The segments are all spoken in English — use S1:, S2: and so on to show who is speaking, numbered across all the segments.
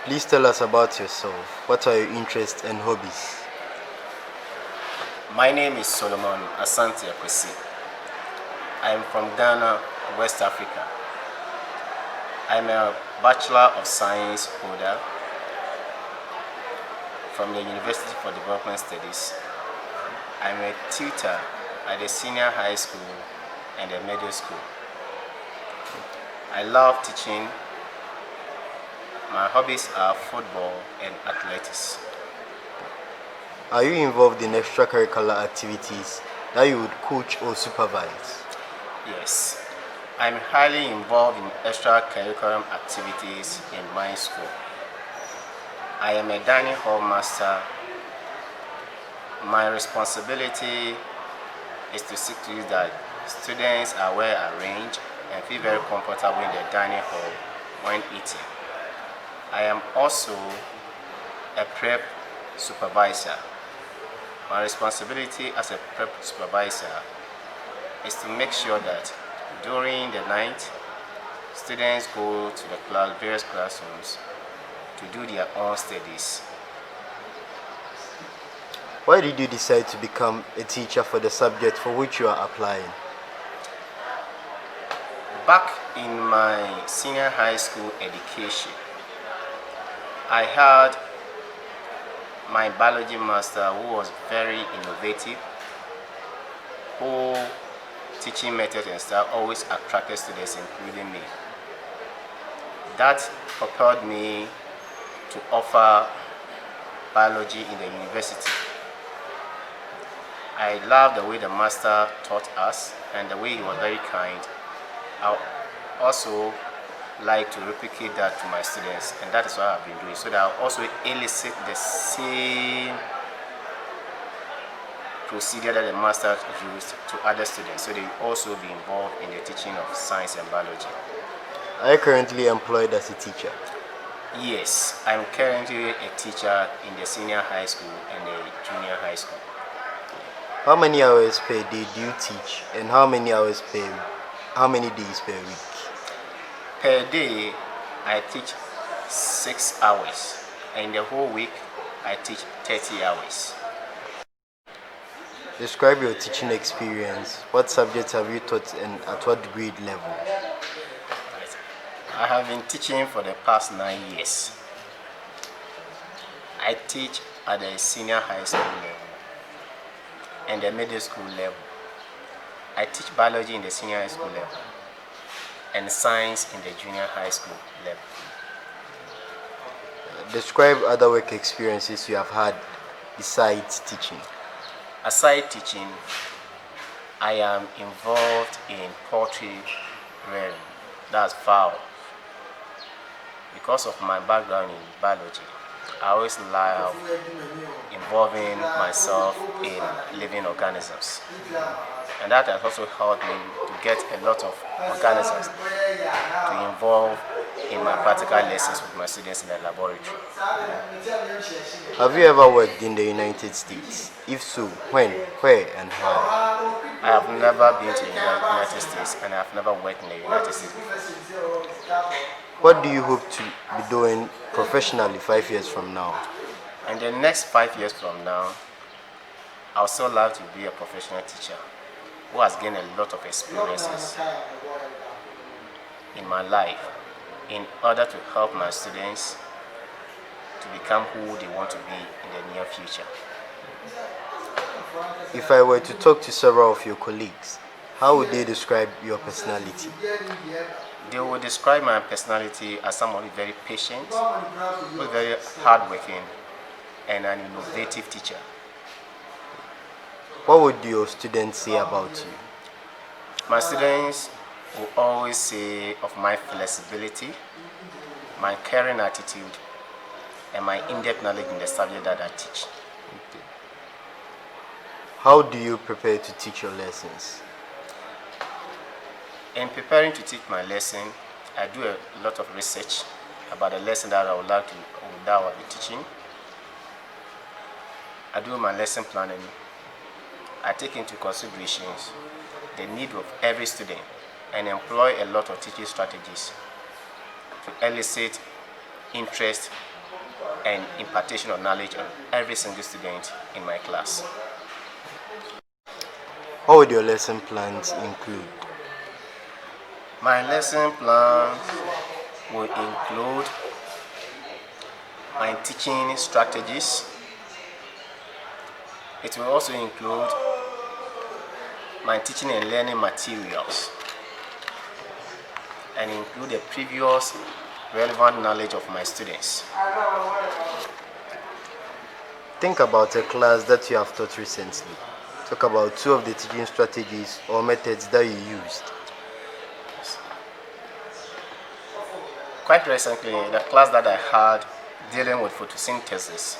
S1: Please tell us about yourself. What are your interests and hobbies?
S2: My name is Solomon Asante. I am from Ghana, West Africa. I'm a Bachelor of Science holder from the University for Development Studies. I'm a tutor at the senior high school and the middle school. I love teaching. My hobbies are football and athletics.
S1: Are you involved in extracurricular activities that you would coach or supervise?
S2: Yes, I'm highly involved in extracurricular activities in my school. I am a dining hall master. My responsibility is to see to it that students are well arranged and feel very comfortable in the dining hall when eating. I am also a prep supervisor. My responsibility as a prep supervisor is to make sure that during the night, students go to the various classrooms to do their own studies.
S1: Why did you decide to become a teacher for the subject for which you are applying?
S2: Back in my senior high school education, I had my biology master who was very innovative, who teaching methods and style always attracted students, including me. That propelled me to offer biology in the university. I love the way the master taught us and the way he was very kind. I also like to replicate that to my students, and that is what I've been doing, so that I'll also elicit the same procedure that the master used to other students, so they will also be involved in the teaching of science and biology.
S1: Are you currently employed as a teacher?
S2: Yes, I'm currently a teacher in the senior high school and the junior high school.
S1: How many hours per day do you teach, and how many days per week?
S2: Per day, I teach 6 hours, and the whole week, I teach 30 hours.
S1: Describe your teaching experience. What subjects have you taught and at what grade level?
S2: Right. I have been teaching for the past 9 years. I teach at the senior high school level and the middle school level. I teach biology in the senior high school level and science in the junior high school level.
S1: Describe other work experiences you have had besides teaching.
S2: Aside teaching, I am involved in poultry rearing, that's fowl. Because of my background in biology, I always love involving myself in living organisms. And that has also helped me to get a lot of organisms to involve in my practical lessons with my students in the laboratory.
S1: Have you ever worked in the United States? If so, when, where, and how?
S2: I have never been to the United States, and I have never worked in the United States before.
S1: What do you hope to be doing professionally 5 years from now?
S2: In the next 5 years from now, I would still love to be a professional teacher who has gained a lot of experiences in my life in order to help my students to become who they want to be in the near future.
S1: If I were to talk to several of your colleagues, how would they describe your personality?
S2: They will describe my personality as someone very patient, who's very hardworking, and an innovative teacher.
S1: What would your students say about you?
S2: My students will always say of my flexibility, my caring attitude, and my in-depth knowledge in the subject that I teach.
S1: Okay. How do you prepare to teach your lessons?
S2: In preparing to teach my lesson, I do a lot of research about the lesson that I will be teaching. I do my lesson planning. I take into considerations the need of every student and employ a lot of teaching strategies to elicit interest and impartation of knowledge on every single student in my class.
S1: What would your lesson plans include?
S2: My lesson plans will include my teaching strategies. It will also include my teaching and learning materials and include the previous relevant knowledge of my students.
S1: Think about a class that you have taught recently. Talk about 2 of the teaching strategies or methods that you used.
S2: Quite recently, the class that I had dealing with photosynthesis,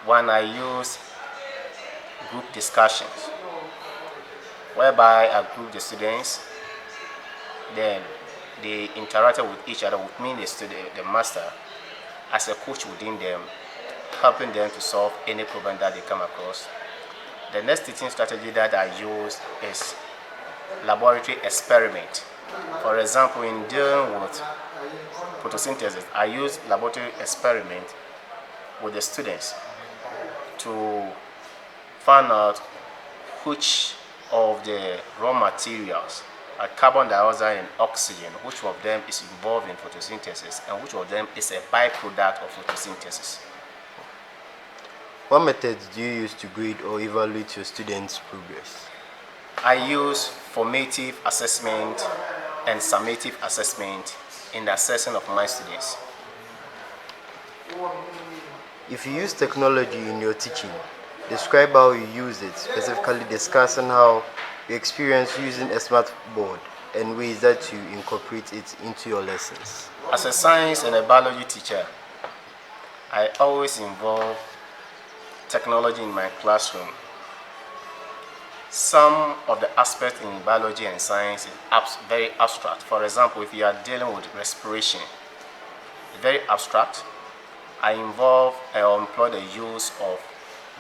S2: when I used group discussions, whereby I grouped the students, then they interacted with each other, with me, the student, the master, as a coach within them, helping them to solve any problem that they come across. The next teaching strategy that I use is laboratory experiment. For example, in dealing with photosynthesis, I use laboratory experiment with the students to find out which of the raw materials, like carbon dioxide and oxygen, which of them is involved in photosynthesis and which of them is a byproduct of photosynthesis.
S1: What methods do you use to grade or evaluate your students' progress?
S2: I use formative assessment and summative assessment in the assessing of my students.
S1: If you use technology in your teaching, describe how you use it, specifically discussing how you experience using a smart board and ways that you incorporate it into your lessons.
S2: As a science and a biology teacher, I always involve technology in my classroom. Some of the aspects in biology and science is very abstract. For example, if you are dealing with respiration, very abstract. I employ the use of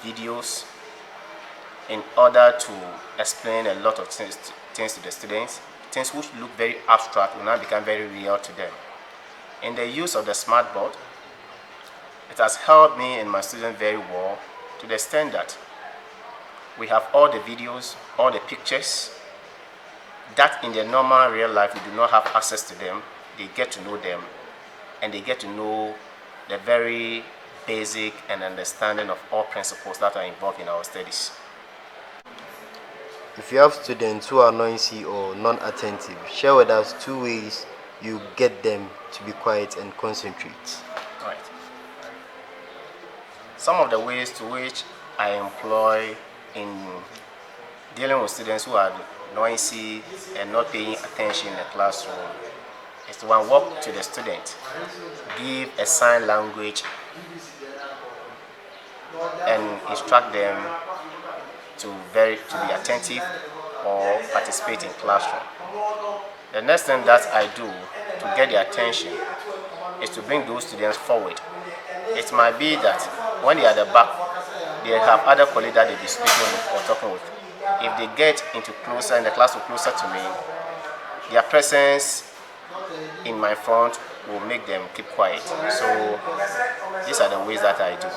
S2: videos in order to explain a lot of things to the students. Things which look very abstract will now become very real to them. In the use of the smart board, it has helped me and my students very well, to the extent that we have all the videos, all the pictures that in the normal real life we do not have access to them. They get to know them and they get to know the very basic and understanding of all principles that are involved in our studies.
S1: If you have students who are noisy or non-attentive, share with us 2 ways you get them to be quiet and concentrate.
S2: Right. Some of the ways to which I employ in dealing with students who are noisy and not paying attention in the classroom is to walk to the student, give a sign language and instruct them to be attentive or participate in classroom. The next thing that I do to get their attention is to bring those students forward. It might be that when they are at the back, they have other colleagues that they be speaking with or talking with. If they get into closer in the classroom closer to me, their presence in my front will make them keep quiet. So these are the ways that I do.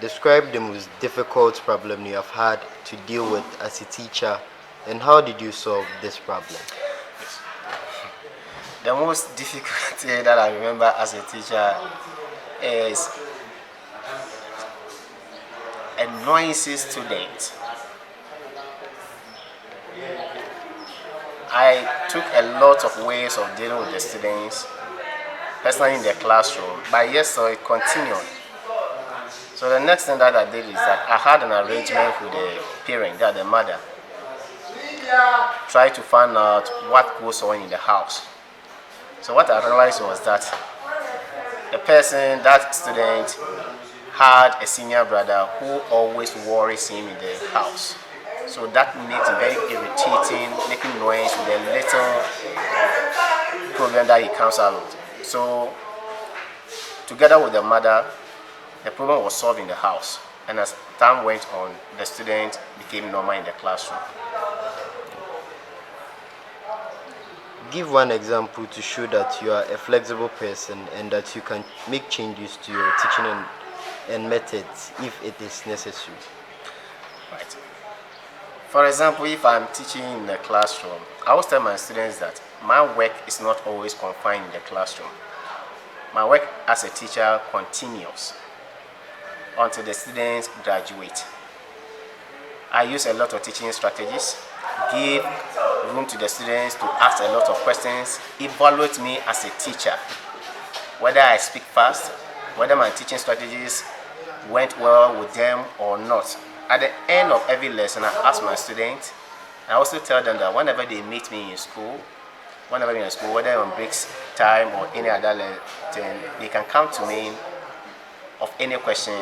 S1: Describe the most difficult problem you have had to deal with as a teacher, and how did you solve this problem?
S2: The most difficult thing that I remember as a teacher is a noisy student. I took a lot of ways of dealing with the students, personally in the classroom, but yes, so it continued. So the next thing that I did is that I had an arrangement with the parent, the mother, try to find out what goes on in the house. So what I realized was that that student had a senior brother who always worries him in the house. So that makes it very irritating, making noise with a little problem that he comes out with. So together with the mother, the problem was solved in the house. And as time went on, the student became normal in the classroom.
S1: Give one example to show that you are a flexible person and that you can make changes to your teaching and methods if it is necessary.
S2: Right. For example, if I'm teaching in the classroom, I always tell my students that my work is not always confined in the classroom. My work as a teacher continues until the students graduate. I use a lot of teaching strategies, give room to the students to ask a lot of questions, evaluate me as a teacher, whether I speak fast, whether my teaching strategies went well with them or not. At the end of every lesson, I ask my students, I also tell them that whenever they meet me in school, whether on breaks time or any other thing, they can come to me of any question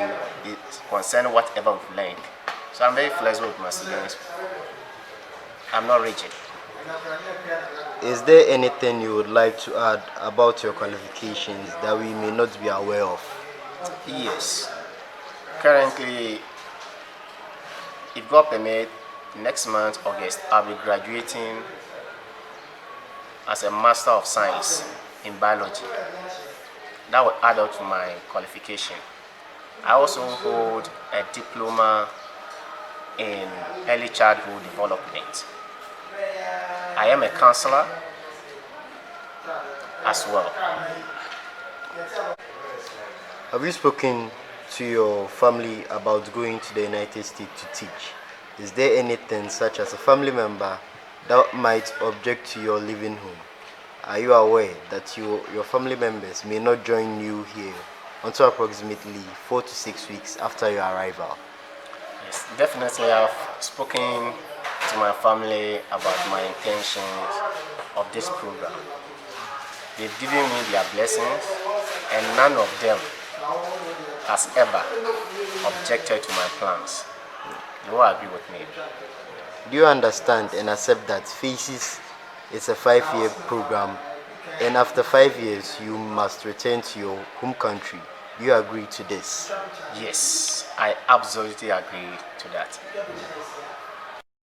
S2: concerning whatever we've learned. So I'm very flexible with my students. I'm not rigid.
S1: Is there anything you would like to add about your qualifications that we may not be aware of?
S2: Yes. Currently, if God permit, next month, August, I'll be graduating as a Master of Science in Biology. That will add up to my qualification. I also hold a diploma in early childhood development. I am a counselor as well.
S1: Have you spoken to your family about going to the United States to teach? Is there anything such as a family member that might object to your leaving home? Are you aware that your family members may not join you here until approximately 4 to 6 weeks after your arrival?
S2: Yes, definitely I've spoken to my family about my intentions of this program. They've given me their blessings and none of them has ever objected to my plans. They all agree with me.
S1: Do you understand and accept that FACES is a 5-year program and after 5 years you must return to your home country? Do you agree to this?
S2: Yes, I absolutely agree to that.